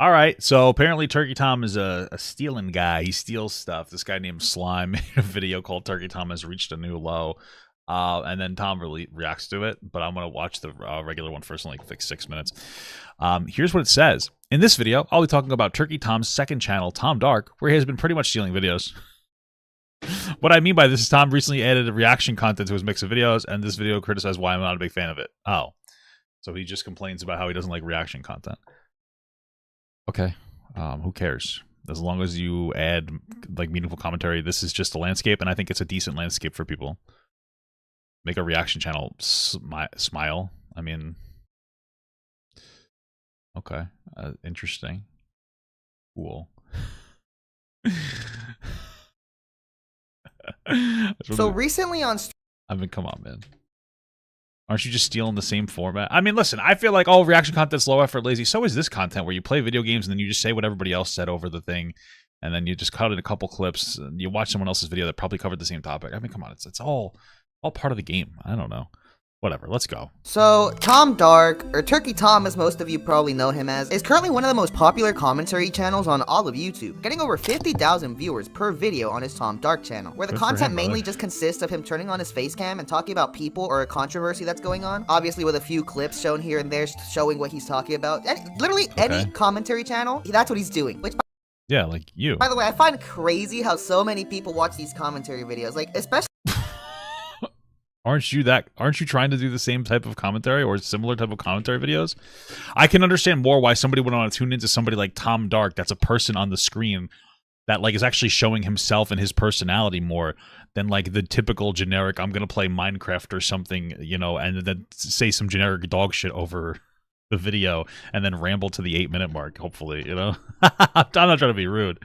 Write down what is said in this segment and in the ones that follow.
All right, so apparently Turkey Tom is a stealing guy. He steals stuff. This guy named Slime made a video called Turkey Tom has reached a new low. And then Tom really reacts to it, but I'm going to watch the regular one first in like 6 minutes. Here's what it says. In this video, I'll be talking about Turkey Tom's second channel, Tom Dark, where he has been pretty much stealing videos. What I mean by this is Tom recently added reaction content to his mix of videos, and this video criticized why I'm not a big fan of it. Oh, so he just complains about how he doesn't like reaction content. Okay, who cares? As long as you add like meaningful commentary, this is just a landscape, and I think it's a decent landscape for people. Make a reaction channel smile. I mean, okay, interesting, cool. So recently on I mean, come on, man. Aren't you just stealing the same format? I mean, listen, I feel like all reaction content's low effort, lazy. So is this content where you play video games and then you just say what everybody else said over the thing, and then you just cut in a couple clips and you watch someone else's video that probably covered the same topic. I mean, come on, it's all part of the game. I don't know. Whatever, let's go. So, Tom Dark, or Turkey Tom as most of you probably know him as, is currently one of the most popular commentary channels on all of YouTube, getting over 50,000 viewers per video on his Tom Dark channel, where the content mainly just consists of him turning on his face cam and talking about people or a controversy that's going on, obviously with a few clips shown here and there showing what he's talking about. And literally any commentary channel, that's what he's doing, which yeah, like you. By the way, I find crazy how so many people watch these commentary videos, like especially Aren't you trying to do the same type of commentary or similar type of commentary videos? I can understand more why somebody would want to tune into somebody like Tom Dark, that's a person on the screen that like is actually showing himself and his personality more than like the typical generic I'm gonna play Minecraft or something, you know, and then say some generic dog shit over the video and then ramble to the 8-minute mark, hopefully, you know. I'm not trying to be rude.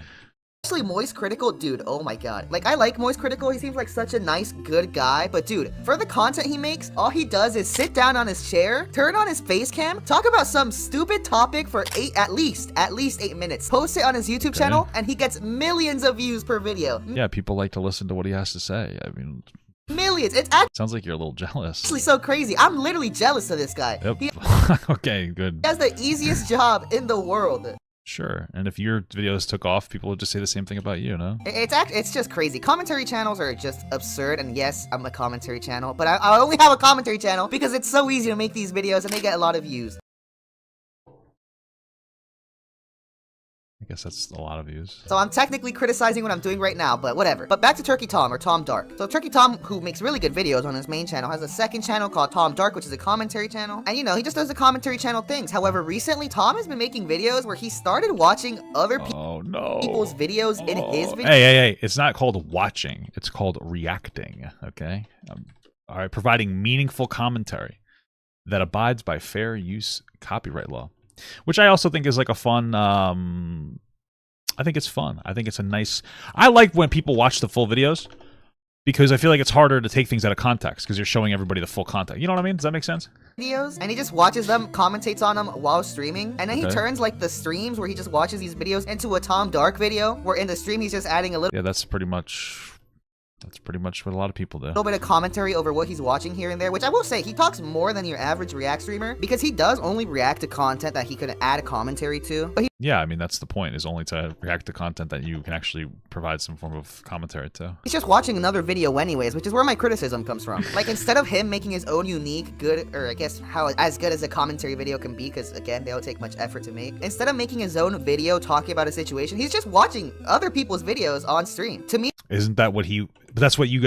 Moist Critical, dude, oh my god. Like, I like Moist Critical, he seems like such a nice, good guy, but dude, for the content he makes, all he does is sit down on his chair, turn on his face cam, talk about some stupid topic for at least 8 minutes, post it on his YouTube channel, and he gets millions of views per video. Yeah, people like to listen to what he has to say. I mean, millions. It's actually sounds like you're a little jealous. Actually so crazy. I'm literally jealous of this guy. Yep. Okay, good. He has the easiest job in the world. Sure, and if your videos took off, people would just say the same thing about you, no? It's just crazy. Commentary channels are just absurd, and yes, I'm a commentary channel, but I only have a commentary channel because it's so easy to make these videos and they get a lot of views. I guess that's a lot of views. So I'm technically criticizing what I'm doing right now, but whatever. But back to Turkey Tom, or Tom Dark. So Turkey Tom, who makes really good videos on his main channel, has a second channel called Tom Dark, which is a commentary channel. And you know, he just does the commentary channel things. However, recently, Tom has been making videos where he started watching other people's videos in his videos. Hey, it's not called watching. It's called reacting, okay? All right, providing meaningful commentary that abides by fair use copyright law. Which I also think is like a fun, I think it's fun. I think it's a nice, I like when people watch the full videos because I feel like it's harder to take things out of context because you're showing everybody the full context. You know what I mean? Does that make sense? Videos, and he just watches them, commentates on them while streaming, and then he turns like the streams where he just watches these videos into a Tom Dark video, where in the stream he's just adding a little. Yeah, that's pretty much what a lot of people do. A little bit of commentary over what he's watching here and there, which I will say, he talks more than your average React streamer, because he does only react to content that he could add a commentary to. But yeah, I mean, that's the point, is only to react to content that you can actually provide some form of commentary to. He's just watching another video anyways, which is where my criticism comes from. Like, instead of him making his own unique, good, or I guess as good as a commentary video can be, because again, they don't take much effort to make. Instead of making his own video talking about a situation, he's just watching other people's videos on stream. To me, isn't that what he... But that's what you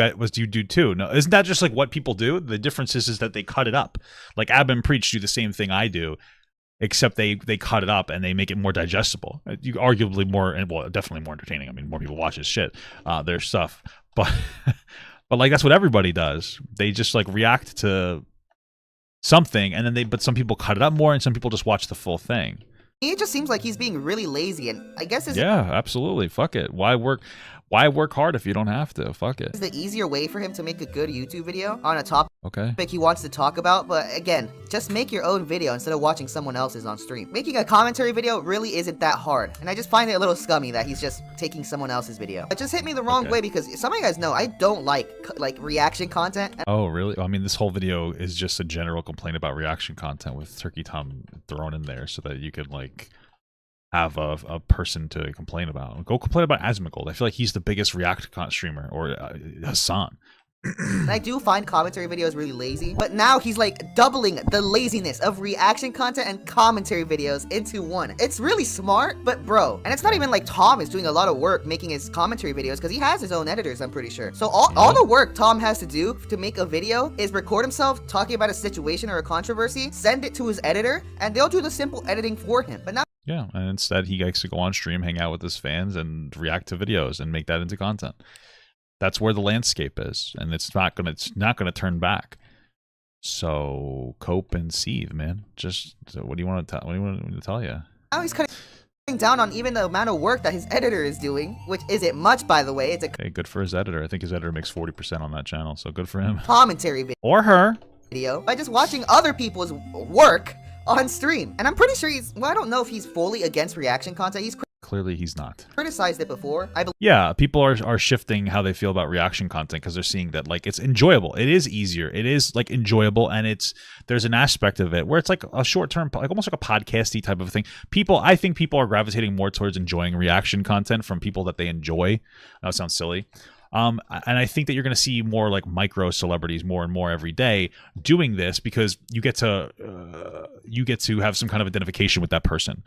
do too. No, isn't that just like what people do? The difference is that they cut it up. Like Ab and Preach do the same thing I do, except they cut it up and they make it more digestible. You arguably more, and well, definitely more entertaining. I mean, more people watch his shit, their stuff, but but like that's what everybody does. They just like react to something, and then but some people cut it up more, and some people just watch the full thing. It just seems like he's being really lazy, and I guess yeah, absolutely. Fuck it. Why work hard if you don't have to? Fuck it. It's the easier way for him to make a good YouTube video on a topic Okay. He wants to talk about, but again, just make your own video instead of watching someone else's on stream. Making a commentary video really isn't that hard, and I just find it a little scummy that he's just taking someone else's video. It just hit me the wrong way because some of you guys know I don't like reaction content. Oh, really? I mean, this whole video is just a general complaint about reaction content with Turkey Tom thrown in there so that you could like have a person to complain about. Go complain about Asmongold. I feel like he's the biggest React streamer, or Hassan. And I do find commentary videos really lazy, but now he's like doubling the laziness of reaction content and commentary videos into one. It's really smart, but bro, and it's not even like Tom is doing a lot of work making his commentary videos, because he has his own editors, I'm pretty sure. So all the work Tom has to do to make a video is record himself talking about a situation or a controversy, send it to his editor, and they'll do the simple editing for him. But now, yeah, and instead he likes to go on stream, hang out with his fans, and react to videos and make that into content. That's where the landscape is, and it's not gonna turn back. So cope and seethe, man. Just what do you want to tell? What do you want me to tell you? now he's cutting down on even the amount of work that his editor is doing, which isn't much, by the way. It's a Hey, good for his editor. I think his editor makes 40% on that channel, so good for him. commentary Or her. video by just watching other people's work on stream. And I'm pretty sure I don't know if he's fully against reaction content. He's Clearly, he's not. criticized it before. I believe Yeah, people are shifting how they feel about reaction content because they're seeing that like it's enjoyable. It is easier. It is like enjoyable, and there's an aspect of it where it's like a short term, like almost like a podcasty type of thing. I think people are gravitating more towards enjoying reaction content from people that they enjoy. That sounds silly. And I think that you're going to see more like micro celebrities more and more every day doing this because you get to have some kind of identification with that person.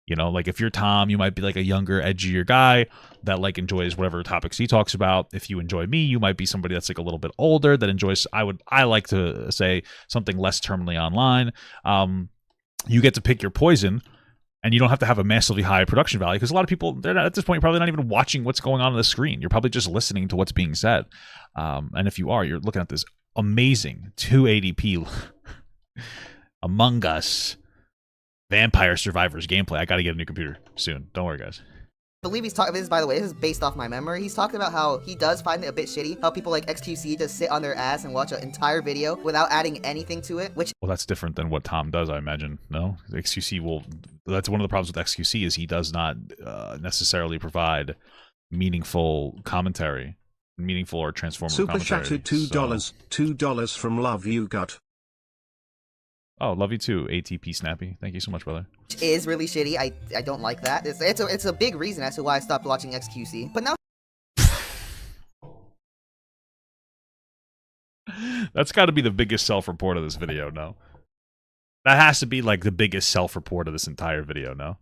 You know, like if you're Tom, you might be like a younger, edgier guy that like enjoys whatever topics he talks about. If you enjoy me, you might be somebody that's like a little bit older that enjoys, I like to say something less terminally online. You get to pick your poison, and you don't have to have a massively high production value because a lot of people, they're not, at this point, you're probably not even watching what's going on the screen. You're probably just listening to what's being said. And if you are, you're looking at this amazing 280p Among Us Vampire Survivors gameplay. I got to get a new computer soon. Don't worry, guys. he's talking this, by the way, this is based off my memory. He's talking about how he does find it a bit shitty how people like XQC just sit on their ass and watch an entire video without adding anything to it, which Well, that's different than what Tom does, I imagine. No? That's one of the problems with XQC is he does not necessarily provide meaningful commentary, meaningful or transformative Super commentary. chatted $2, $2 from Love You Gut. Oh, love you too, ATP Snappy. Thank you so much, brother. is really shitty. I don't like that. It's a big reason as to why I stopped watching XQC. But now That's got to be the biggest self-report of this video, no? That has to be like the biggest self-report of this entire video, no?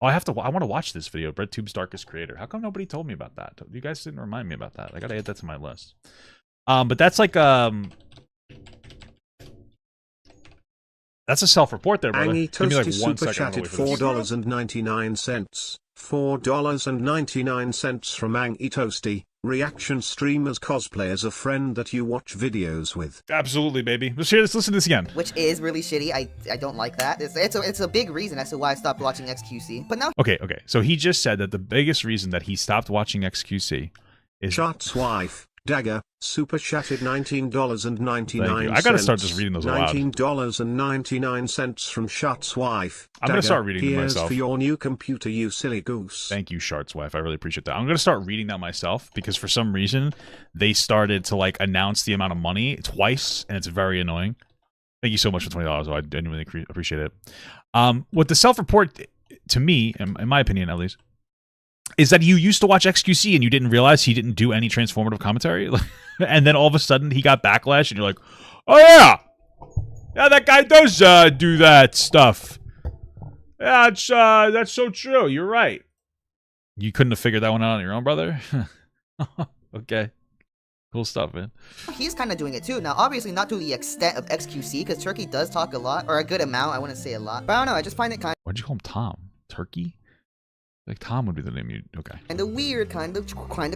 Oh, I want to watch this video, BreadTube's Darkest Creator. How come nobody told me about that? You guys didn't remind me about that. I gotta add that to my list. But that's like that's a self-report there, brother. Angie Give me like Toasty 1 super second. chatted $4.99. $4.99 from Angie Toasty. Reaction streamers cosplay as a friend that you watch videos with. Absolutely, baby. Let's hear this. Listen to this again. which is really shitty. I don't like that. It's a big reason as to why I stopped watching XQC. But now Okay. So he just said that the biggest reason that he stopped watching XQC is Shot's wife, Dagger, super chatted $19.99. Thank you. I gotta start just reading those aloud. $19.99 from Shot's wife. I'm gonna Dagger, start reading them here's myself. for your new computer, you silly goose. Thank you, Shart's wife. I really appreciate that. I'm gonna start reading that myself because for some reason they started to like announce the amount of money twice, and it's very annoying. Thank you so much for $20. Though. I genuinely appreciate it. What the self-report to me, in my opinion at least, is that you used to watch XQC and you didn't realize he didn't do any transformative commentary, and then all of a sudden he got backlash, and you're like, oh yeah, that guy does do that stuff. Yeah, that's so true. You're right. You couldn't have figured that one out on your own, brother? Okay. Cool stuff, man. he's kind of doing it too. Now, obviously not to the extent of XQC, because Turkey does talk a lot, or a good amount. I wouldn't say a lot. But I don't know. I just find it kind Why'd you call him Tom? Turkey? Like Tom would be the name you... Okay. of weird, kind of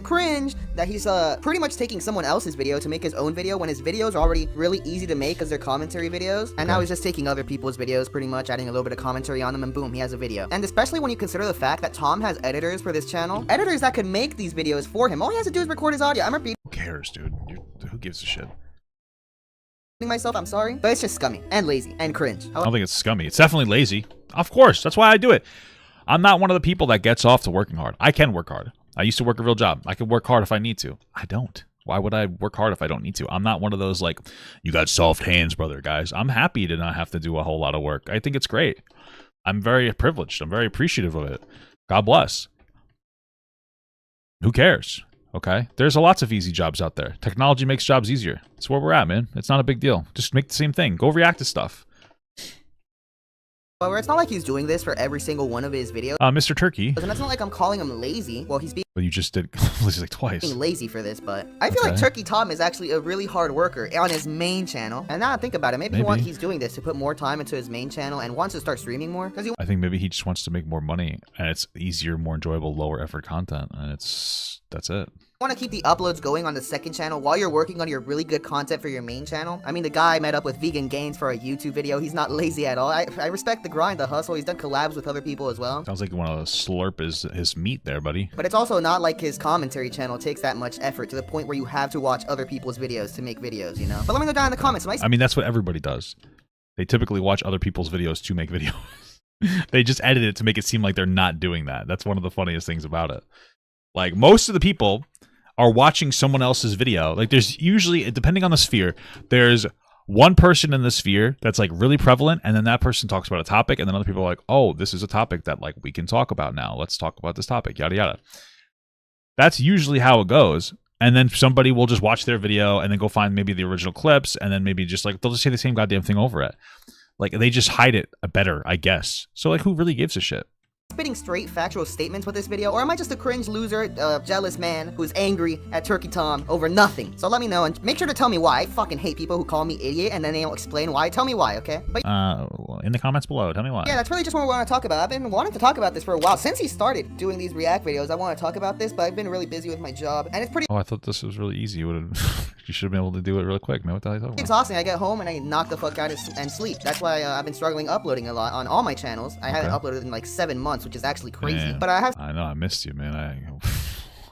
cringe that he's pretty much taking someone else's video to make his own video when his videos are already really easy to make because they're commentary videos, and now he's just taking other people's videos, pretty much adding a little bit of commentary on them, and boom, he has a video. And especially when you consider the fact that Tom has editors for this channel, editors that could make these videos for him. All he has to do is record his audio. I'm repeating Who cares, dude? Who gives a shit? myself, I'm sorry, but it's just scummy and lazy and cringe. I don't think it's scummy. It's definitely lazy. Of course. That's why I do it. I'm not one of the people that gets off to working hard. I can work hard. I used to work a real job. I can work hard if I need to. I don't. Why would I work hard if I don't need to? I'm not one of those, like, you got soft hands, brother, guys. I'm happy to not have to do a whole lot of work. I think it's great. I'm very privileged. I'm very appreciative of it. God bless. Who cares? Okay. There's lots of easy jobs out there. Technology makes jobs easier. It's where we're at, man. It's not a big deal. Just make the same thing. Go react to stuff. However, it's not like he's doing this for every single one of his videos. Mr. Turkey. And it's not like I'm calling him lazy. Well, he's being Well, you just did like twice. lazy for this, but I feel like Turkey Tom is actually a really hard worker on his main channel. And now I think about it, maybe. He's doing this to put more time into his main channel and wants to start streaming more. I think maybe he just wants to make more money, and it's easier, more enjoyable, lower effort content, and that's it. Want to keep the uploads going on the second channel while you're working on your really good content for your main channel. I mean, the guy met up with Vegan Gains for a YouTube video. He's not lazy at all. I respect the grind, the hustle. He's done collabs with other people as well. Sounds like you want to slurp his meat there, buddy. But it's also not like his commentary channel takes that much effort to the point where you have to watch other people's videos to make videos, you know? But let me know down in the comments. I mean, that's what everybody does. They typically watch other people's videos to make videos. They just edit it to make it seem like they're not doing that. That's one of the funniest things about it. Like, most of the people are watching someone else's video. Like, there's usually, depending on the sphere, there's one person in the sphere that's like really prevalent, and then that person talks about a topic, and then other people are like, oh, this is a topic that like we can talk about now. Let's talk about this topic, yada yada. That's usually how it goes. And then somebody will just watch their video and then go find maybe the original clips, and then maybe just like they'll just say the same goddamn thing over it. Like, they just hide it better, I guess. So like, who really gives a shit? Spitting straight factual statements with this video, or am I just a cringe loser, jealous man who's angry at Turkey Tom over nothing? So let me know, and make sure to tell me why. I fucking hate people who call me idiot and then they don't explain why. Tell me why, okay? But In the comments below, tell me why. yeah, that's really just what we want to talk about. I've been wanting to talk about this for a while. Since he started doing these react videos, I want to talk about this, but I've been really busy with my job, and it's pretty Oh, I thought this was really easy. You should have been able to do it really quick, man. What the hell are you talking about? exhausting. I get home and I knock the fuck out and sleep. That's why I've been struggling uploading a lot on all my channels. I haven't uploaded in like 7 months, which is actually crazy. Man, but I have I know, I missed you, man.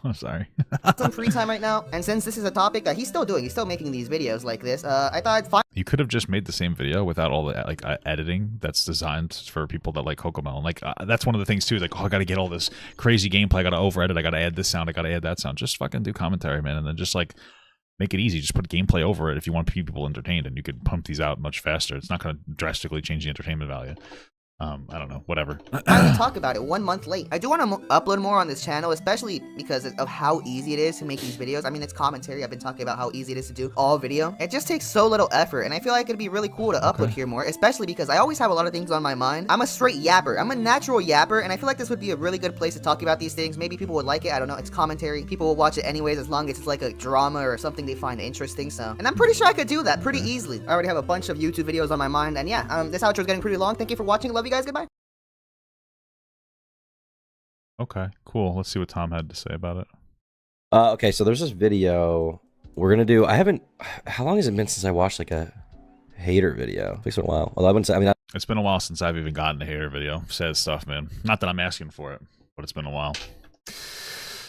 I'm sorry. some free time right now, and since this is a topic that he's still doing, he's still making these videos like this, I thought I'd find You could have just made the same video without all the like editing that's designed for people that like Cocomelon. Like that's one of the things too. Is like, oh, I got to get all this crazy gameplay. I got to over edit. I got to add this sound. I got to add that sound. Just fucking do commentary, man, and then just like make it easy. Just put gameplay over it if you want to keep people entertained, and you could pump these out much faster. It's not going to drastically change the entertainment value. I don't know, whatever. finally talk about it 1 month late. I do want to upload more on this channel, especially because of how easy it is to make these videos. I mean, it's commentary. I've been talking about how easy it is to do all video. It just takes so little effort, and I feel like it'd be really cool to upload here more, especially because I always have a lot of things on my mind. I'm a straight yapper. I'm a natural yapper, and I feel like this would be a really good place to talk about these things. Maybe people would like it. I don't know. It's commentary. People will watch it anyways as long as it's like a drama or something they find interesting. So, and I'm pretty sure I could do that pretty easily. I already have a bunch of YouTube videos on my mind, and yeah, this outro is getting pretty long. Thank you for watching. Love you guys. Goodbye. Okay, cool. Let's see what Tom had to say about it. Okay, so there's this video we're gonna do. How long has it been since I watched like a hater video? It's been a while. Well, I wouldn't say. I mean, It's been a while since I've even gotten a hater video. Sad stuff, man. Not that I'm asking for it, but it's been a while.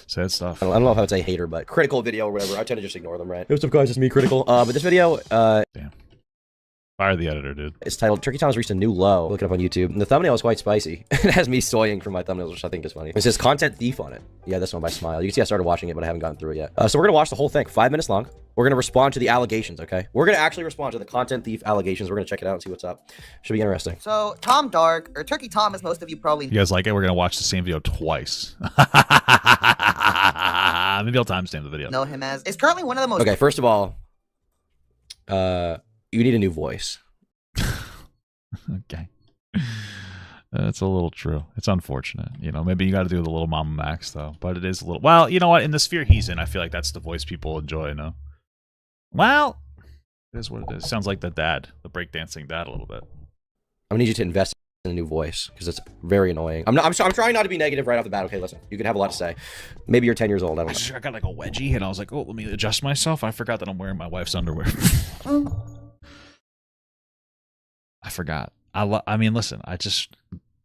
Sad stuff. I don't know if I would say hater, but critical video or whatever. I tend to just ignore them, right? What's up, guys? It's me, critical. But this video, Damn. Fire the editor, dude. it's titled "Turkey Tom's reached a new low." Look it up on YouTube. And the thumbnail is quite spicy. It has me soying for my thumbnails, which I think is funny. It says "Content Thief" on it. Yeah, this one by Smile. You can see I started watching it, but I haven't gotten through it yet. So we're gonna watch the whole thing, 5 minutes long. We're gonna respond to the allegations, okay? We're gonna actually respond to the Content Thief allegations. We're gonna check it out and see what's up. Should be interesting. So, Tom Dark, or Turkey Tom, as most of you probably You guys like it? We're gonna watch the same video twice. Maybe I'll timestamp the video. know him as, is currently one of the most Okay, first of all, you need a new voice. Okay. That's a little true. It's unfortunate. You know, maybe you got to do the little Mama Max, though. But it is a little... Well, you know what? In the sphere he's in, I feel like that's the voice people enjoy, no? Well, it is what it is. Sounds like the dad. The breakdancing dad a little bit. I'm gonna need you to invest in a new voice, because it's very annoying. I'm trying not to be negative right off the bat. Okay, listen. You can have a lot to say. Maybe you're 10 years old. I don't know. I got like a wedgie, and I was like, oh, let me adjust myself. I forgot that I'm wearing my wife's underwear. I forgot. I mean, listen,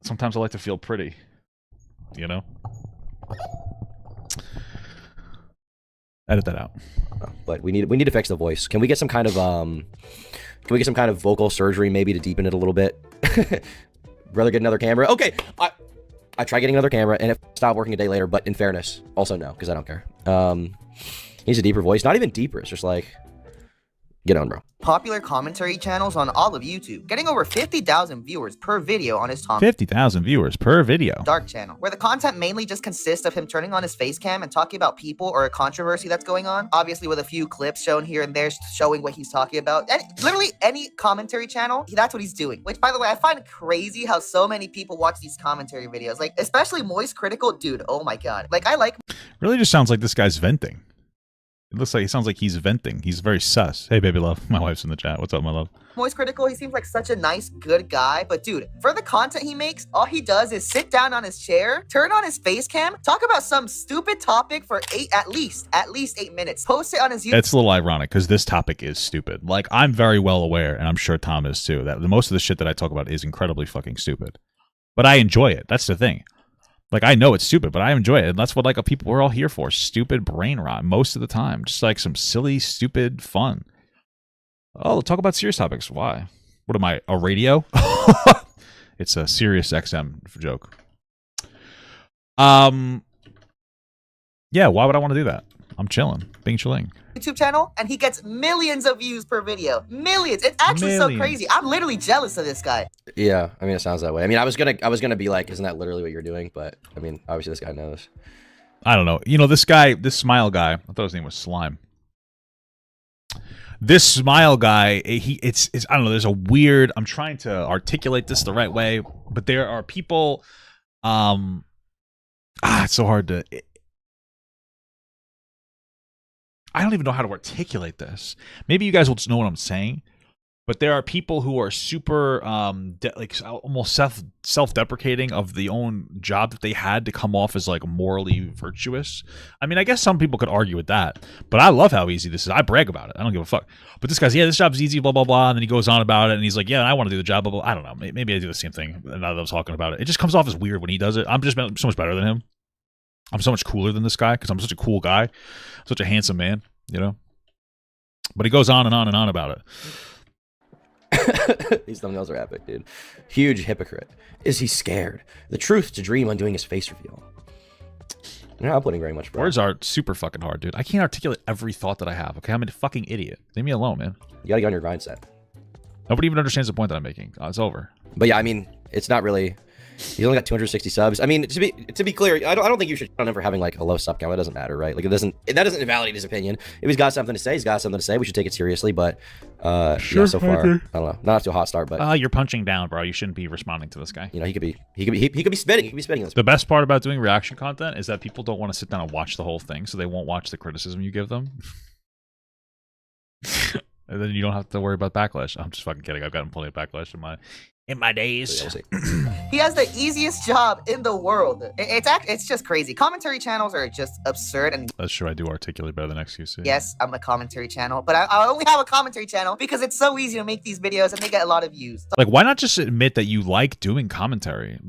sometimes I like to feel pretty, you know? Edit that out. But we need to fix the voice. Can we get some kind of vocal surgery maybe to deepen it a little bit? Rather get another camera. Okay, I tried getting another camera and it stopped working a day later, but in fairness, also no, because I don't care. He's a deeper voice. Not even deeper, it's just like Get on, bro. popular commentary channels on all of YouTube, getting over 50,000 viewers per video on his Tom 50,000 viewers per video. Dark channel, where the content mainly just consists of him turning on his face cam and talking about people or a controversy that's going on, obviously with a few clips shown here and there showing what he's talking about. And literally any commentary channel, that's what he's doing. Which, by the way, I find it crazy how so many people watch these commentary videos, like especially Moist Critical. Dude, oh my god, like I like Really just sounds like this guy's venting. It looks like, it sounds like he's venting. He's very sus. Hey, baby love. My wife's in the chat. What's up, my love? Moist Critical. He seems like such a nice, good guy. But dude, for the content he makes, all he does is sit down on his chair, turn on his face cam, talk about some stupid topic for at least 8 minutes, post it on his YouTube. It's a little ironic because this topic is stupid. Like, I'm very well aware, and I'm sure Tom is too, that most of the shit that I talk about is incredibly fucking stupid. But I enjoy it. That's the thing. Like, I know it's stupid, but I enjoy it. And that's what, like, people we're all here for. Stupid brain rot most of the time. Just, like, some silly, stupid fun. Oh, talk about serious topics. Why? What am I, a radio? It's a Sirius XM joke. Yeah, why would I want to do that? I'm chilling. Being chilling. YouTube channel, and he gets millions of views per video. Millions. It's actually so crazy. I'm literally jealous of this guy. Yeah, I mean, it sounds that way. I mean, I was gonna be like, isn't that literally what you're doing? But I mean, obviously this guy knows. I don't know. You know, this guy, this Smile guy, I thought his name was Slime. This Smile guy, it's I don't know, there's a weird, I'm trying to articulate this the right way, but there are people, it's so hard to, I don't even know how to articulate this. Maybe you guys will just know what I'm saying, but there are people who are super, like almost self-deprecating of the own job that they had to come off as like morally virtuous. I mean, I guess some people could argue with that, but I love how easy this is. I brag about it. I don't give a fuck. But this guy's, yeah, this job's easy, blah, blah, blah. And then he goes on about it and he's like, yeah, I want to do the job, blah, blah. I don't know. Maybe I do the same thing now that I'm talking about it. It just comes off as weird when he does it. I'm just so much better than him. I'm so much cooler than this guy because I'm such a cool guy, such a handsome man, you know? But he goes on and on and on about it. These thumbnails are epic, dude. Huge hypocrite. Is he scared? The truth to dream on doing his face reveal. You're not uploading very much, bro. Words are super fucking hard, dude. I can't articulate every thought that I have, okay? I'm a fucking idiot. Leave me alone, man. You gotta get on your grind set. Nobody even understands the point that I'm making. It's over. But yeah, I mean, it's not really... He's only got 260 subs. I mean, to be clear, I don't think you should on him for having like a low sub count. That doesn't matter, right? Like that doesn't invalidate his opinion. If he's got something to say, he's got something to say. We should take it seriously. But sure, yeah, so far, I don't know. Not off to a hot start, but you're punching down, bro. You shouldn't be responding to this guy. You know, he could be spitting. He could be spitting this. The best part about doing reaction content is that people don't want to sit down and watch the whole thing, so they won't watch the criticism you give them. And then you don't have to worry about backlash. I'm just fucking kidding. I've gotten plenty of backlash in my days. He has the easiest job in the world. It's just crazy. Commentary channels are just absurd. And that's true. I do articulate better than XQC. Yes, I'm a commentary channel, but I only have a commentary channel because it's so easy to make these videos and they get a lot of views. Like, why not just admit that you like doing commentary?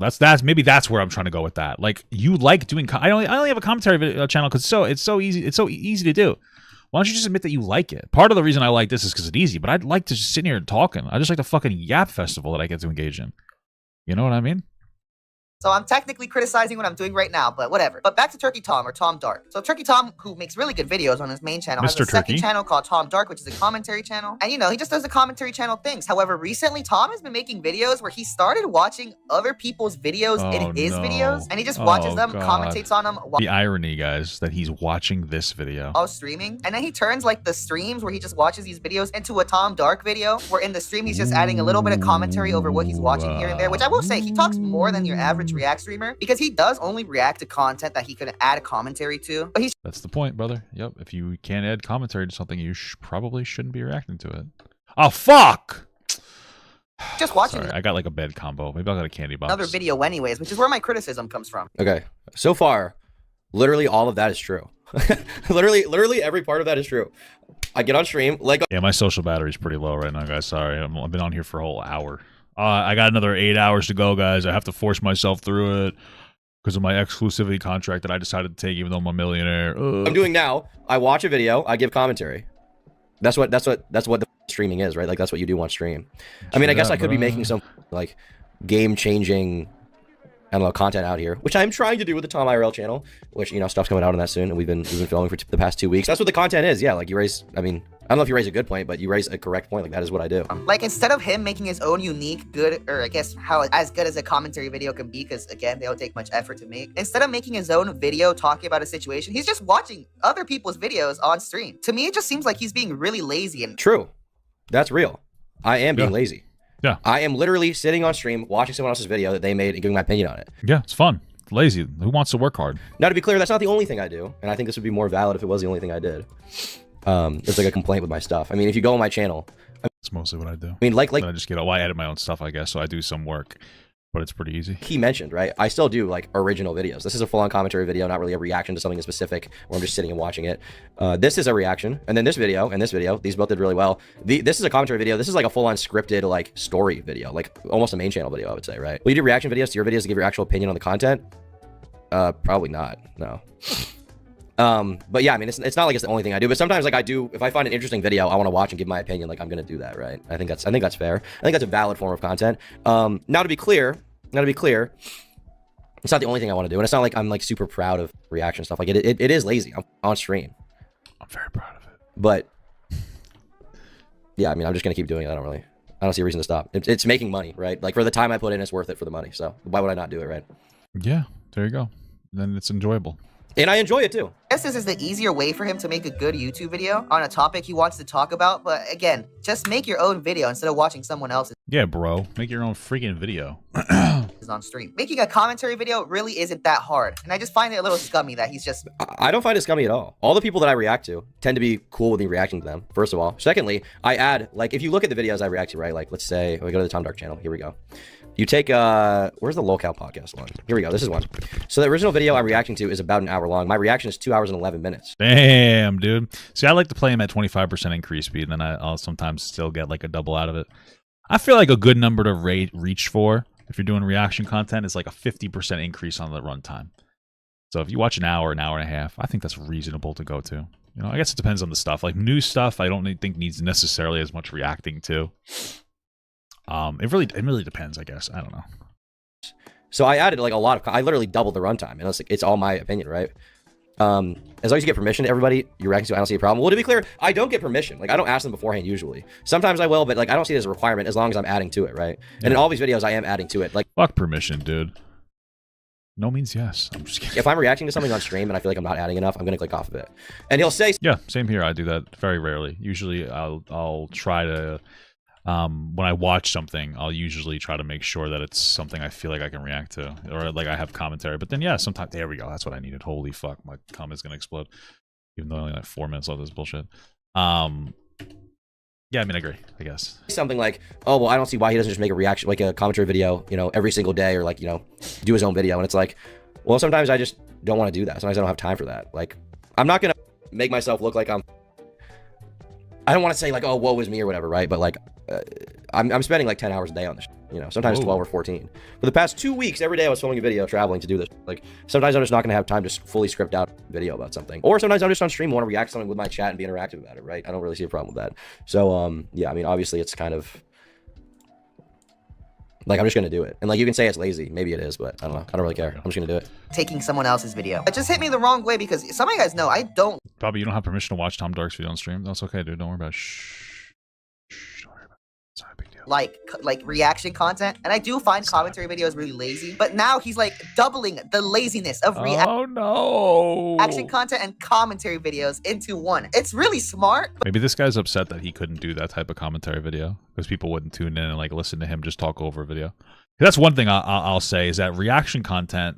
Maybe that's where I'm trying to go with that. Like, you like doing. I only have a commentary video channel because it's so easy. It's so easy to do. Why don't you just admit that you like it? Part of the reason I like this is because it's easy, but I'd like to just sit here and talking. I just like the fucking Yap Festival that I get to engage in. You know what I mean? So I'm technically criticizing what I'm doing right now, but whatever. But back to Turkey Tom, or Tom Dark. So Turkey Tom, who makes really good videos on his main channel, has a second channel called Tom Dark, which is a commentary channel. And you know, he just does the commentary channel things. However, recently Tom has been making videos where he started watching other people's videos in his videos, and he just watches them, commentates on them. The irony, guys, that he's watching this video while streaming, and then he turns like the streams where he just watches these videos into a Tom Dark video, where in the stream he's just adding a little bit of commentary over what he's watching here and there, which I will say, he talks more than your average React streamer, because he does only react to content that he could add a commentary to. But he's that's the point, brother. Yep. If you can't add commentary to something, you probably shouldn't be reacting to it. Oh fuck! Just watching. Sorry, I got like a bed combo. Maybe I'll get a candy box. Another video, anyways, which is where my criticism comes from. Okay, so far, literally all of that is true. literally every part of that is true. I get on stream like yeah, my social battery's pretty low right now, guys. Sorry, I've been on here for a whole hour. I got another 8 hours to go, guys. I have to force myself through it because of my exclusivity contract that I decided to take, even though I'm a millionaire. I'm doing now. I watch a video. I give commentary. That's what the streaming is, right? Like that's what you do on stream. I mean, I guess I could be making some like game-changing and a little content out here, which I'm trying to do with the Tom IRL channel, which, you know, stuff's coming out on that soon, and we've been filming for the past 2 weeks. That's what the content is. Yeah, like you raise, I mean, I don't know if you raise a good point, but you raise a correct point. Like that is what I do. Like instead of him making his own unique, good, or I guess how as good as a commentary video can be, because again, they don't take much effort to make. Instead of making his own video talking about a situation, he's just watching other people's videos on stream. To me, it just seems like he's being really lazy. And True. That's real. I am being lazy. Yeah. I am literally sitting on stream, watching someone else's video that they made and giving my opinion on it. Yeah, it's fun. Lazy. Who wants to work hard? Now, to be clear, that's not the only thing I do, and I think this would be more valid if it was the only thing I did. It's like a complaint with my stuff. I mean, if you go on my channel, That's mostly what I do. I mean, like Then I just I edit my own stuff, I guess, so I do some work, but it's pretty easy. he mentioned, right? I still do like original videos. This is a full-on commentary video, not really a reaction to something specific where I'm just sitting and watching it. This is a reaction, and then this video, and this video. These both did really well. This is a commentary video. This is like a full-on scripted like story video, like almost a main channel video, I would say, right? Will you do reaction videos to your videos to give your actual opinion on the content? Probably not. No. But yeah, I mean, it's not like it's the only thing I do, but sometimes like I do, if I find an interesting video, I want to watch and give my opinion, like I'm going to do that, right? I think that's fair. I think that's a valid form of content. Now to be clear, it's not the only thing I want to do. And it's not like I'm like super proud of reaction stuff. Like it is lazy. I'm on stream. I'm very proud of it. But yeah, I mean, I'm just going to keep doing it. I don't see a reason to stop. It's making money, right? Like for the time I put in, it's worth it for the money. So why would I not do it, right? Yeah, there you go. Then it's enjoyable. And I enjoy it too. I guess this is the easier way for him to make a good YouTube video on a topic he wants to talk about. But again, just make your own video instead of watching someone else's Yeah, bro. Make your own freaking video. on stream. Making a commentary video really isn't that hard. And I just find it a little scummy that he's just... I don't find it scummy at all. All the people that I react to tend to be cool with me reacting to them, first of all. Secondly, I add, like, if you look at the videos I react to, right? Like, let's say, we go to the Tom Dark channel. Here we go. You take, where's the Lolcow podcast one? Here we go. This is one. So the original video I'm reacting to is about an hour long. My reaction is 2 hours and 11 minutes. Damn, dude. See, I like to play him at 25% increase speed, and then I'll sometimes still get like a double out of it. I feel like a good number to reach for if you're doing reaction content is like a 50% increase on the runtime. So if you watch an hour and a half, I think that's reasonable to go to. You know, I guess it depends on the stuff. Like new stuff, I don't think needs necessarily as much reacting to. It really depends, I guess. I don't know. So I added like a lot of, I literally doubled the runtime, and it's all my opinion, right? As long as you get permission to everybody you're reacting to, I don't see a problem. Well, to be clear, I don't get permission. Like I don't ask them beforehand usually. Sometimes I will, but like I don't see it as a requirement as long as I'm adding to it, right? And in all these videos, I am adding to it. Like Fuck permission, dude. No means yes. I'm just kidding. if I'm reacting to something on stream and I feel like I'm not adding enough, I'm gonna click off of it. And he'll say, Yeah, same here. I do that very rarely. Usually, I'll try to. When I watch something, I'll usually try to make sure that it's something I feel like I can react to, or like I have commentary. But then, yeah, sometimes there we go. That's what I needed. Holy fuck, my comment's gonna explode. Even though I only like 4 minutes left of this bullshit. Yeah, I mean, I agree. I guess something like, oh well, I don't see why he doesn't just make a reaction, like a commentary video, you know, every single day, or like, you know, do his own video. And it's like, well, sometimes I just don't want to do that. Sometimes I don't have time for that. Like, I'm not gonna make myself look like I don't want to say like, oh, woe is me or whatever, right? But like, I'm spending like 10 hours a day on this, you know, sometimes 12 or 14. For the past 2 weeks, every day I was filming a video, traveling to do this. Like, sometimes I'm just not going to have time to fully script out a video about something. Or sometimes I'm just on stream, want to react to something with my chat and be interactive about it, right? I don't really see a problem with that. So, yeah, I mean, obviously it's kind of, like, I'm just going to do it. And like, you can say it's lazy. Maybe it is, but I don't know. I don't really care. I'm just going to do it. taking someone else's video. It just hit me the wrong way because some of you guys know I don't Bobby, you don't have permission to watch Tom Dark's video on stream. That's okay, dude. Don't worry about it. Shh. Don't worry about it. It's not a big deal. like reaction content, and I do find commentary videos really lazy, but now he's like doubling the laziness of Oh no! reaction content and commentary videos into one. It's really smart. Maybe this guy's upset that he couldn't do that type of commentary video because people wouldn't tune in and like listen to him just talk over a video. That's one thing I'll say is that reaction content,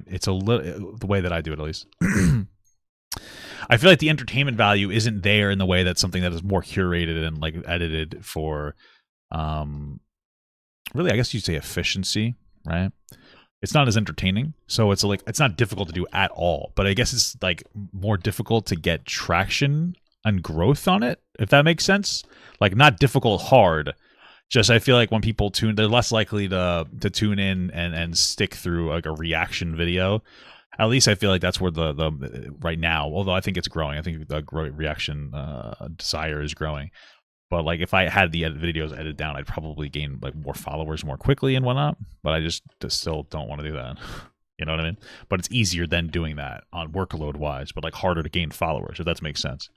it's a little the way that I do it at least. I feel like the entertainment value isn't there in the way that something that is more curated and like edited for, really, I guess you'd say efficiency, right? It's not as entertaining, so it's like it's not difficult to do at all. But I guess it's like more difficult to get traction and growth on it, if that makes sense. Like not difficult, hard. Just I feel like when people tune, they're less likely to tune in and stick through like a reaction video. At least I feel like that's where the right now. Although I think it's growing. I think the reaction desire is growing. But like if I had the videos edited down, I'd probably gain like more followers more quickly and whatnot. But I just still don't want to do that. You know what I mean? But it's easier than doing that on workload wise, but like harder to gain followers, if that makes sense.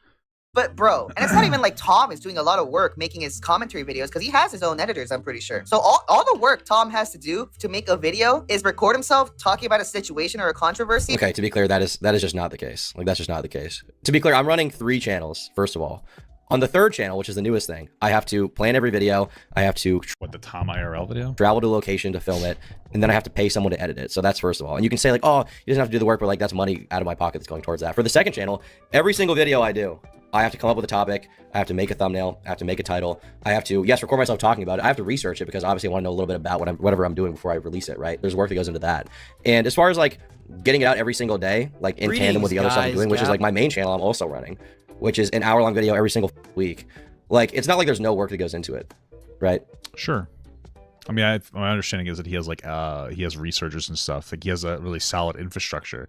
But bro, and it's not even like Tom is doing a lot of work making his commentary videos because he has his own editors, I'm pretty sure. So all the work Tom has to do to make a video is record himself talking about a situation or a controversy. Okay, to be clear, that is just not the case. Like, that's just not the case. To be clear, I'm running 3 channels, first of all. On the 3rd channel, which is the newest thing, I have to plan every video. I have to What, the Tom IRL video? travel to a location to film it, and then I have to pay someone to edit it. So that's first of all. And you can say like, oh, he doesn't have to do the work, but like that's money out of my pocket that's going towards that. For the 2nd channel, every single video I do, I have to come up with a topic. I have to make a thumbnail. I have to make a title. I have to, yes, record myself talking about it. I have to research it because obviously I want to know a little bit about whatever I'm doing before I release it, right? There's work that goes into that. And as far as like getting it out every single day, like in tandem with the other stuff I'm doing, which is like my main channel I'm also running, which is an hour-long video every single week. Like, it's not like there's no work that goes into it, right? Sure. I mean, my understanding is that he has like he has researchers and stuff. Like he has a really solid infrastructure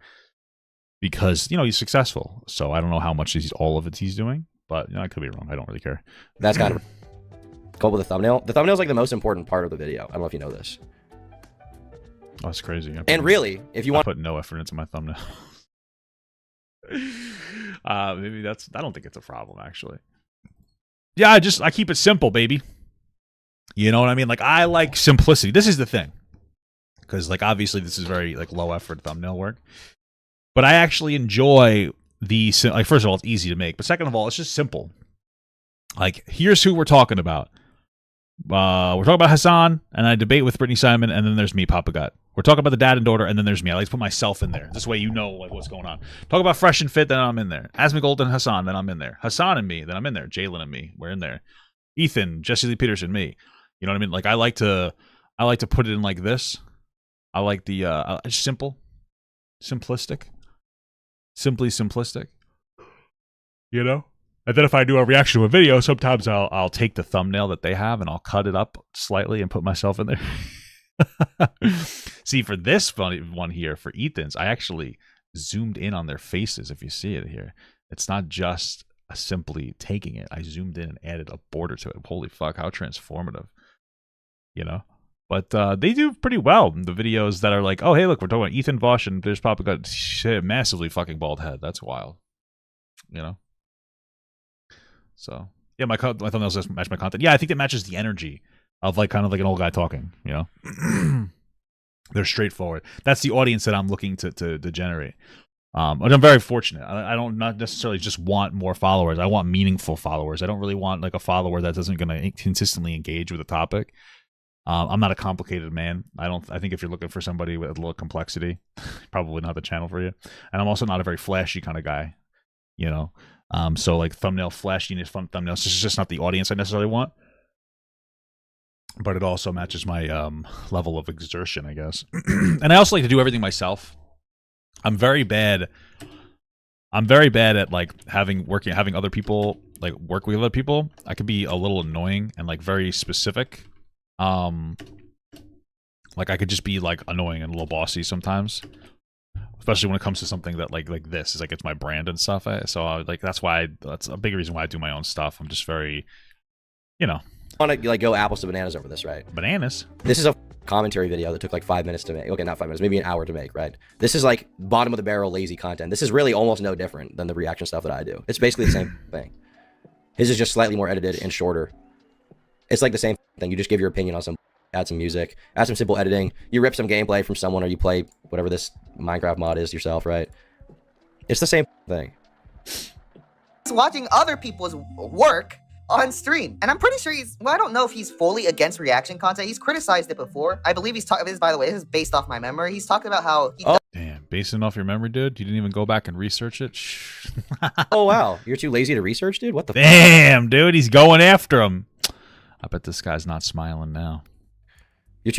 because you know he's successful. So I don't know how much all of it he's doing, but you know, I could be wrong. I don't really care. That's kind of cool with the thumbnail. The thumbnail is like the most important part of the video. I don't know if you know this. Oh, that's crazy. And really, if you want to put no effort into my thumbnail, maybe that's. I don't think it's a problem actually. Yeah, I keep it simple, baby. You know what I mean? Like I like simplicity. This is the thing, because like obviously this is very like low effort thumbnail work, but I actually enjoy the like. First of all, it's easy to make, but second of all, it's just simple. Like here's who we're talking about. We're talking about Hassan, and I debate with Brittany Simon, and then there's me, Papa Gut. We're talking about the dad and daughter, and then there's me. I like to put myself in there. This way you know like what's going on. Talk about Fresh and Fit, then I'm in there. Asmik Golden, Hassan, then I'm in there. Hassan and me, then I'm in there. Jalen and me, we're in there. Ethan, Jesse Lee Peterson, me. You know what I mean? Like I like to put it in like this. I like the simple, simplistic, simply simplistic. You know? And then if I do a reaction to a video, sometimes I'll take the thumbnail that they have and I'll cut it up slightly and put myself in there. See, for this funny one here, for Ethan's, I actually zoomed in on their faces. If you see it here, it's not just simply taking it. I zoomed in and added a border to it. Holy fuck, how transformative. You know? But they do pretty well in the videos that are like, oh, hey, look, we're talking about Ethan Vosh and there's Papa got shit, massively fucking bald head. That's wild. You know? So, yeah, my thumbnails match my content. Yeah, I think it matches the energy of like kind of like an old guy talking, you know? They're straightforward. That's the audience that I'm looking to generate. And I'm very fortunate. I don't not necessarily just want more followers. I want meaningful followers. I don't really want like a follower that isn't going to consistently engage with a topic. I'm not a complicated man. I think if you're looking for somebody with a little complexity, probably not the channel for you. And I'm also not a very flashy kind of guy, you know? So like thumbnail flashiness, fun thumbnails, this is just not the audience I necessarily want. But it also matches my level of exertion, I guess. And I also like to do everything myself. I'm very bad at like having other people like work with other people. I could be a little annoying and like very specific. Like I could just be like annoying and a little bossy sometimes. Especially when it comes to something that like this is like it's my brand and stuff. So like that's a big reason why I do my own stuff. I'm just very, you know. I want to like go apples to bananas over this, right? Bananas. This is a commentary video that took like 5 minutes to make. Okay, not 5 minutes, maybe an hour to make, right? This is like bottom of the barrel lazy content. This is really almost no different than the reaction stuff that I do. It's basically the same thing. His is just slightly more edited and shorter. It's like the same thing. You just give your opinion on some, add some music, add some simple editing. You rip some gameplay from someone, or you play whatever this Minecraft mod is yourself, right? It's the same thing. Watching other people's work on stream, and I'm pretty sure I don't know if he's fully against reaction content. He's criticized it before. I believe he's talking this, by the way, this is based off my memory. He's talking about how damn, basing off your memory, dude. You didn't even go back and research it. Oh wow, you're too lazy to research, dude. What the damn, dude, he's going after him. I bet this guy's not smiling now.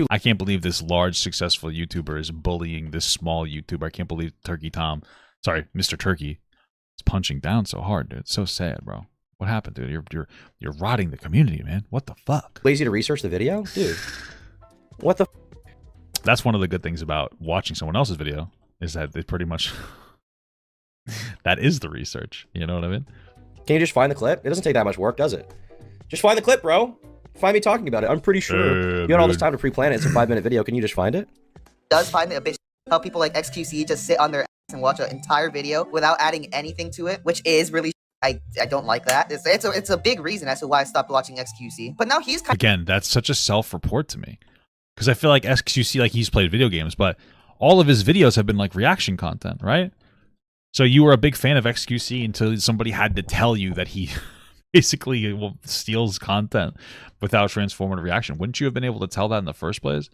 I can't believe this large successful YouTuber is bullying this small YouTuber. I can't believe Mr. Turkey is punching down so hard, dude. It's so sad, bro. What happened, dude? You're rotting the community, man. What the fuck? Lazy to research the video, dude. What the? That's one of the good things about watching someone else's video is that they pretty much that is the research. You know what I mean? Can you just find the clip? It doesn't take that much work, does it? Just find the clip, bro. Find me talking about it. I'm pretty sure you had all this time to pre-plan it. It's a 5-minute video. Can you just find it? Does find it a bit how people like XQC just sit on their ass and watch an entire video without adding anything to it, which is really I don't like that. It's a big reason as to why I stopped watching XQC. But now he's kind Again, that's such a self-report to me. Because I feel like XQC, like he's played video games, but all of his videos have been like reaction content, right? So you were a big fan of XQC until somebody had to tell you that he basically steals content without transformative reaction. Wouldn't you have been able to tell that in the first place?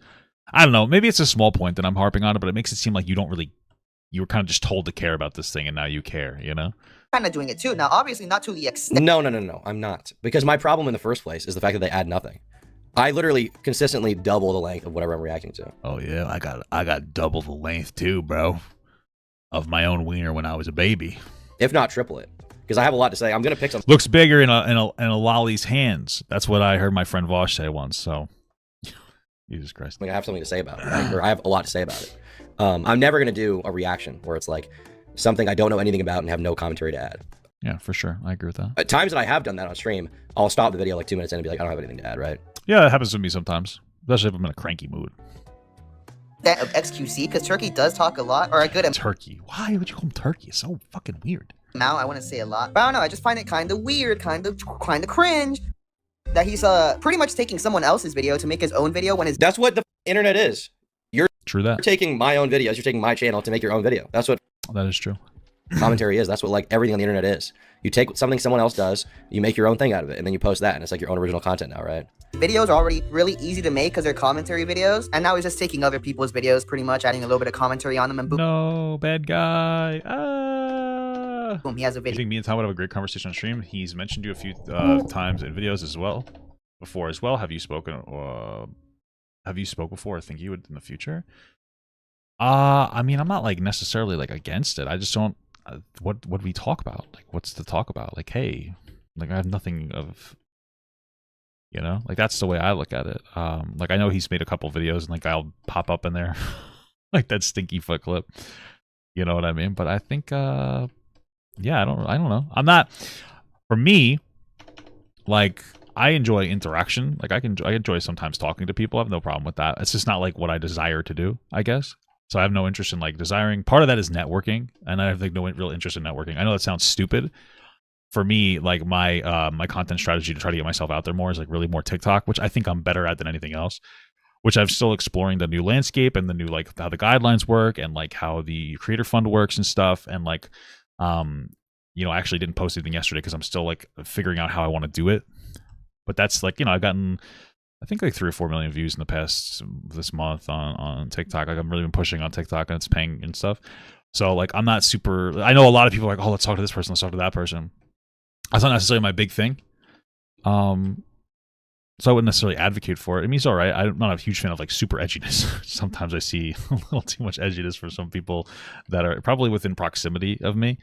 I don't know. Maybe it's a small point that I'm harping on it, but it makes it seem like you were kind of just told to care about this thing and now you care, you know? of doing it too. Now, obviously not to the extent. No, I'm not. Because my problem in the first place is the fact that they add nothing. I literally consistently double the length of whatever I'm reacting to. Oh yeah, I got double the length too, bro, of my own wiener when I was a baby. If not triple it. Because I have a lot to say. I'm gonna pick something. Looks bigger in a lolly's hands. That's what I heard my friend Vosh say once. So, Jesus Christ. I have something to say about it, right? Or I have a lot to say about it. I'm never gonna do a reaction where it's like something I don't know anything about and have no commentary to add. Yeah, for sure. I agree with that. At times that I have done that on stream, I'll stop the video like 2 minutes in and be like, I don't have anything to add, right? Yeah, it happens to me sometimes, especially if I'm in a cranky mood. That of XQC, because Turkey does talk a lot, or a good Turkey. Why would you call him Turkey? It's so fucking weird. amount. I wouldn't say a lot, but I don't know. I just find it kind of weird, kind of cringe that he's pretty much taking someone else's video to make his own video when his That's what the internet is. True You're that. taking my own videos. You're taking my channel to make your own video. That's what That is true. commentary is. That's what like everything on the internet is. You take something someone else does, you make your own thing out of it, and then you post that, and it's like your own original content now, right? videos are already really easy to make because they're commentary videos, and now he's just taking other people's videos, pretty much adding a little bit of commentary on them, and boom, No, bad guy. boom, he has a I video. think me and Tom would have a great conversation on stream. He's mentioned you a few times in videos as well, before as well. Have you spoken? Have you spoke before? I think you would in the future. I mean, I'm not like necessarily like against it. I just don't. What do we talk about? Like, what's to talk about? Like, hey, like I have nothing of. You know, like that's the way I look at it. Like I know he's made a couple videos and like I'll pop up in there, like that stinky foot clip. You know what I mean? But I think, yeah, I don't know. I'm not. For me, like I enjoy interaction. Like I enjoy sometimes talking to people. I have no problem with that. It's just not like what I desire to do, I guess. So I have no interest in like desiring. Part of that is networking, and I have like no real interest in networking. I know that sounds stupid. For me, like my my content strategy to try to get myself out there more is like really more TikTok, which I think I'm better at than anything else. Which I'm still exploring the new landscape and the new like how the guidelines work and like how the creator fund works and stuff. And like, you know, I actually didn't post anything yesterday because I'm still like figuring out how I want to do it. But that's like, you know, I've gotten I think like 3 or 4 million views in the past this month on TikTok. Like I've really been pushing on TikTok and it's paying and stuff. So like I'm not super. I know a lot of people are like, oh, let's talk to this person, let's talk to that person. That's not necessarily my big thing. So I wouldn't necessarily advocate for it. I mean, it's all right. I'm not a huge fan of like super edginess. Sometimes I see a little too much edginess for some people that are probably within proximity of me.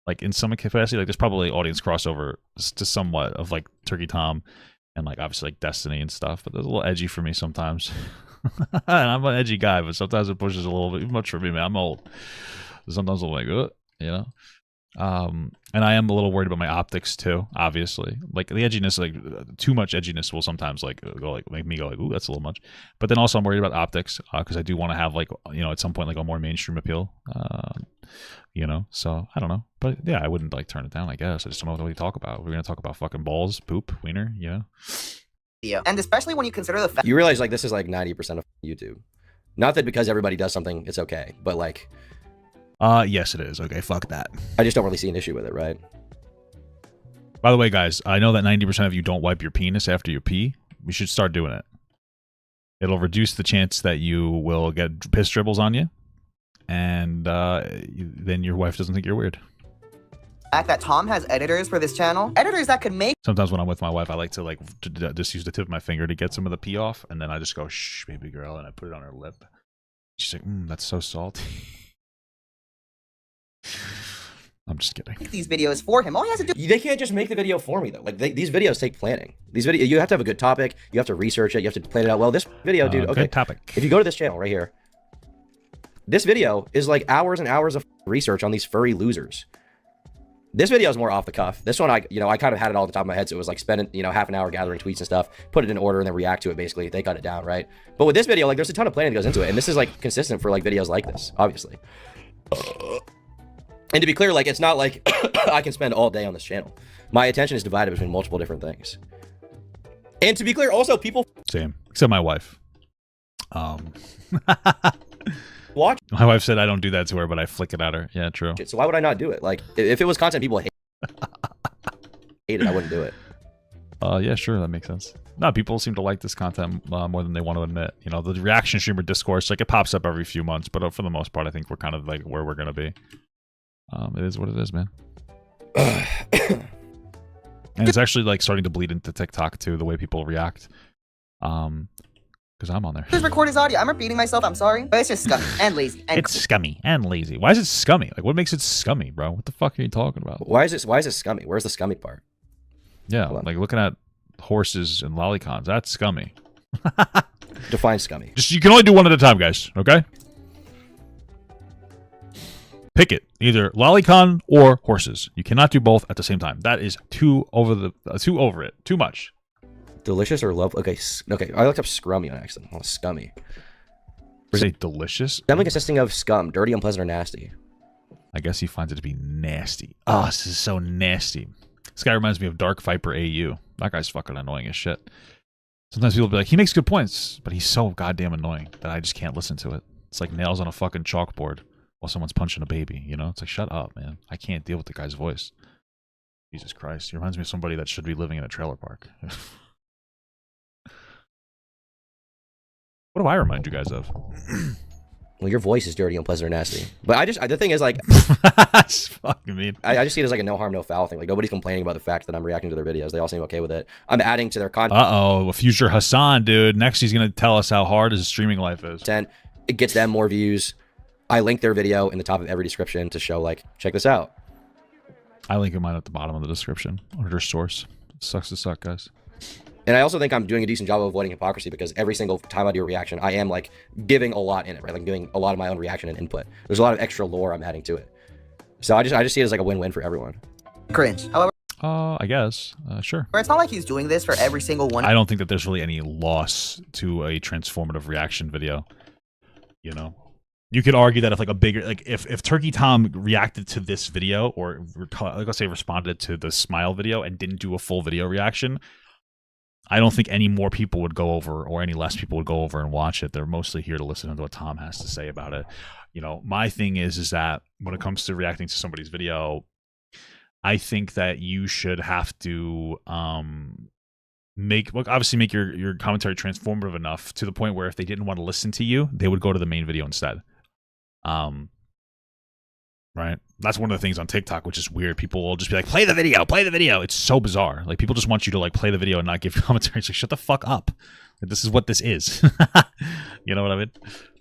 Like in some capacity, like there's probably audience crossover to somewhat of like Turkey Tom and like obviously like Destiny and stuff. But there's a little edgy for me sometimes. And I'm an edgy guy, but sometimes it pushes a little bit much for me, man. I'm old. Sometimes I'm like, you know. And I am a little worried about my optics too, obviously. Like the edginess, like too much edginess will sometimes like go like make me go like, ooh, that's a little much. But then also I'm worried about optics because I do want to have like, you know, at some point like a more mainstream appeal. You know, so I don't know. But yeah, I wouldn't like turn it down, I guess. I just don't know what we talk about. We're gonna talk about fucking balls, poop, wiener, you know? video. And especially when you consider the fact You realize like this is like 90% of YouTube. Not that because everybody does something, it's okay. But like Yes, it is. Okay, fuck that. I just don't really see an issue with it, right? By the way, guys, I know that 90% of you don't wipe your penis after you pee. We should start doing it. It'll reduce the chance that you will get piss dribbles on you, and then your wife doesn't think you're weird. that Tom has editors for this channel, editors that could make Sometimes when I'm with my wife, I like to like just use the tip of my finger to get some of the pee off, and then I just go, "Shh, baby girl," and I put it on her lip. She's like, "That's so salty." I'm just kidding. these videos for him. All he has to do They can't just make the video for me though. Like these videos take planning. These videos, you have to have a good topic. You have to research it. You have to plan it out. Well, this video, dude. Okay. Good topic. If you go to this channel right here, this video is like hours and hours of research on these furry losers. This video is more off the cuff. This one, I kind of had it all at the top of my head, so it was like spending, half an hour gathering tweets and stuff, put it in order, and then react to it, basically. They cut it down, right? But with this video, like, there's a ton of planning that goes into it, and this is, like, consistent for, like, videos like this, obviously. And to be clear, like, it's not like I can spend all day on this channel. My attention is divided between multiple different things. And to be clear, also, people... Same. Except my wife. Watch My wife said I don't do that to her, but I flick it at her. Yeah, true. it, so why would I not do it? Like, if it was content people hate it, I wouldn't do it. Yeah, sure, that makes sense. No, people seem to like this content more than they want to admit. You know, the reaction streamer discourse, like, it pops up every few months, but for the most part, I think we're kind of like where we're gonna be. It is what it is, man. And it's actually like starting to bleed into TikTok too, the way people react. Because I'm on there. Just record his audio. I'm repeating myself. I'm sorry, but it's just scummy and lazy. And It's scummy and lazy. Why is it scummy? Like, what makes it scummy, bro? What the fuck are you talking about? Why is it scummy? Where's the scummy part? Yeah, Hold on. like looking at horses and lolicons. That's scummy. Define scummy. Just, you can only do one at a time, guys. Okay? Pick it. Either lolicon or horses. You cannot do both at the same time. That is too over it. Too much. Delicious or love? Okay, okay. I looked up scrummy on accident. Oh, scummy. Say delicious. Scummy consisting of scum, dirty, unpleasant, or nasty. I guess he finds it to be nasty. Oh, this is so nasty. This guy reminds me of Dark Viper AU. That guy's fucking annoying as shit. Sometimes people be like, he makes good points, but he's so goddamn annoying that I just can't listen to it. It's like nails on a fucking chalkboard while someone's punching a baby, you know? It's like, shut up, man. I can't deal with the guy's voice. Jesus Christ. He reminds me of somebody that should be living in a trailer park. What do I remind you guys of? Well, your voice is dirty, unpleasant, or nasty. But the thing is, like, That's fucking mean. I just see it as like a no harm, no foul thing. Like, nobody's complaining about the fact that I'm reacting to their videos. They all seem okay with it. I'm adding to their content. Uh-oh, a future Hassan, dude. Next he's going to tell us how hard his streaming life is. It gets them more views. I link their video in the top of every description to show, like, check this out. I link mine at the bottom of the description under source. Sucks to suck, guys. And I also think I'm doing a decent job of avoiding hypocrisy because every single time I do a reaction, I am, like, giving a lot in it, right? Like, doing a lot of my own reaction and input. There's a lot of extra lore I'm adding to it. So I just see it as, like, a win-win for everyone. cringe. However, I guess. Sure. it's not like he's doing this for every single one. I don't think that there's really any loss to a transformative reaction video. You know? You could argue that if, like, a bigger... Like, if Turkey Tom reacted to this video, or, like, let's say responded to the Smile video and didn't do a full video reaction... I don't think any more people would go over or any less people would go over and watch it. They're mostly here to listen to what Tom has to say about it. You know, my thing is that when it comes to reacting to somebody's video, I think that you should have to make your commentary transformative enough to the point where if they didn't want to listen to you, they would go to the main video instead. Right? That's one of the things on TikTok, which is weird. People will just be like, play the video, play the video. It's so bizarre. Like, people just want you to, like, play the video and not give commentary. It's like, shut the fuck up. Like, this is what this is. You know what I mean?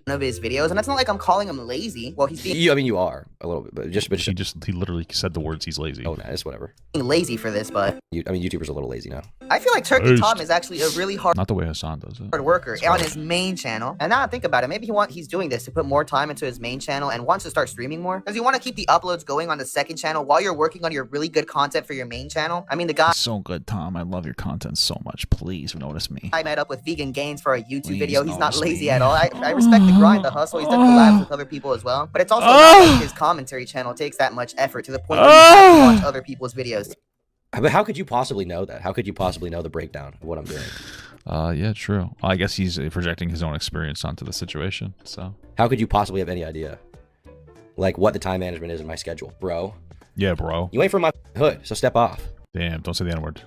Of his videos, and it's not like I'm calling him lazy. Well, he's being You are a little bit, but He literally said the words he's lazy. oh, nah, it's whatever. lazy for this, but YouTubers are a little lazy now. I feel like Turkey Based. Tom is actually a really hard Not the way Hassan does it. worker on his main channel. And now I think about it, maybe he's doing this to put more time into his main channel and wants to start streaming more because you want to keep the uploads going on the second channel while you're working on your really good content for your main channel. I mean, the guy So good, Tom. I love your content so much. Please notice me. I met up with Vegan Gains for a YouTube Please video. He's not notice lazy me. at all. I respect the grind, the hustle. He's done collabs with other people as well. But it's also not like his commentary channel takes that much effort to the point where you have to watch other people's videos. But how could you possibly know that? How could you possibly know the breakdown of what I'm doing? Yeah, true. I guess he's projecting his own experience onto the situation. So How could you possibly have any idea? Like, what the time management is in my schedule, bro? yeah, bro. You ain't from my hood, so step off. Damn, don't say the N-word.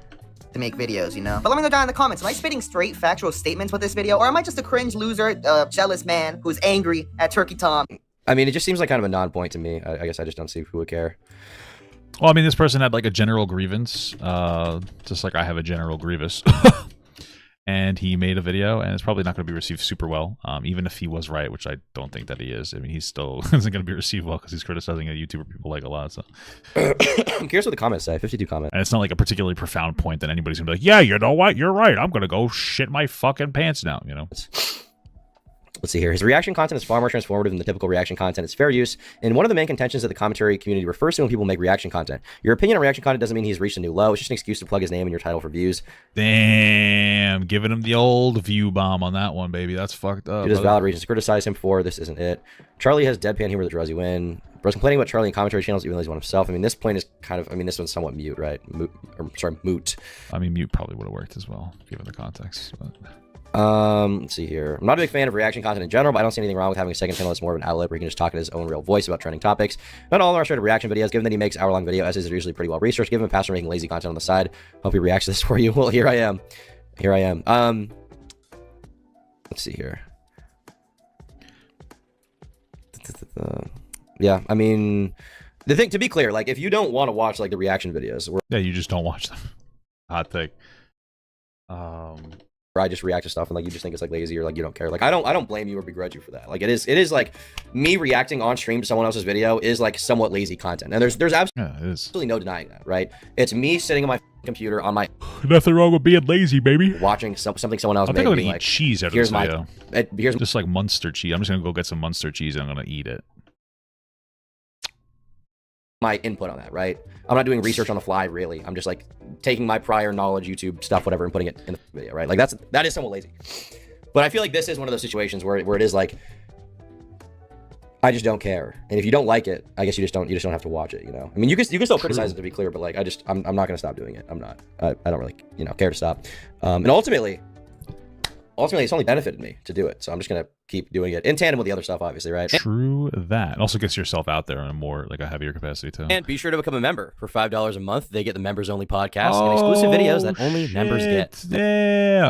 To make videos, you know. But let me know down in the comments, am I spitting straight factual statements with this video, or am I just a cringe loser, jealous man who's angry at Turkey Tom? I mean, it just seems like kind of a non-point to me. I guess I just don't see who would care. Well, I mean, this person had like a general grievance, just like I have a general grievous. And he made a video, and it's probably not going to be received super well, even if he was right, which I don't think that he is. I mean, he's still isn't going to be received well because he's criticizing a YouTuber people like a lot. So I'm curious what the comments say. 52 comments. and it's not like a particularly profound point that anybody's going to be like, yeah, you know what? You're right. I'm going to go shit my fucking pants now, you know? Let's see here. His reaction content is far more transformative than the typical reaction content. It's fair use. And one of the main contentions that the commentary community refers to when people make reaction content. Your opinion on reaction content doesn't mean he's reached a new low. It's just an excuse to plug his name in your title for views. Damn, giving him the old view bomb on that one, baby. That's fucked up. It is valid reasons to criticize him for. This isn't it. Charlie has deadpan humor that draws you in. Bro's complaining about Charlie in commentary channels even though he's one himself. I mean, this point is kind of, I mean, this one's somewhat mute, right? Moot. I mean, mute probably would have worked as well, given the context. But... let's see here. I'm not a big fan of reaction content in general, but I don't see anything wrong with having a second channel that's more of an outlet where he can just talk in his own real voice about trending topics. Not all of our reaction videos, given that he makes hour-long video essays are usually pretty well researched. Give him a pass for making lazy content on the side. Hope he reacts to this for you. Well, here I am. Let's see here. Yeah, I mean, the thing, to be clear, like, if you don't want to watch, like, the reaction videos, yeah, you just don't watch them. Hot take. Where I just react to stuff and, like, you just think it's, like, lazy or, like, you don't care. Like, I don't blame you or begrudge you for that. Like, it is, like, me reacting on stream to someone else's video is, like, somewhat lazy content. And there's absolutely no denying that, right? It's me sitting on my computer on my... Nothing wrong with being lazy, baby. Watching something someone else I think I'm gonna eat like, cheese out of here's this video. Here's just like Munster cheese. I'm just gonna go get some Munster cheese and I'm gonna eat it. my input on that, right? I'm not doing research on the fly, really. I'm just like taking my prior knowledge, YouTube stuff, whatever, and putting it in the video, right? Like that is somewhat lazy. But I feel like this is one of those situations where it is like, I just don't care. And if you don't like it, I guess you just don't have to watch it, you know? I mean, you can still criticize it, to be clear, but like, I'm not going to stop doing it. I'm not, I don't really, care to stop. And ultimately, it's only benefited me to do it. So I'm just going to keep doing it in tandem with the other stuff, obviously, right? True that. It also gets yourself out there in a more, like a heavier capacity too. And be sure to become a member. For $5 a month, they get the members only podcast and exclusive videos that only members get. Yeah.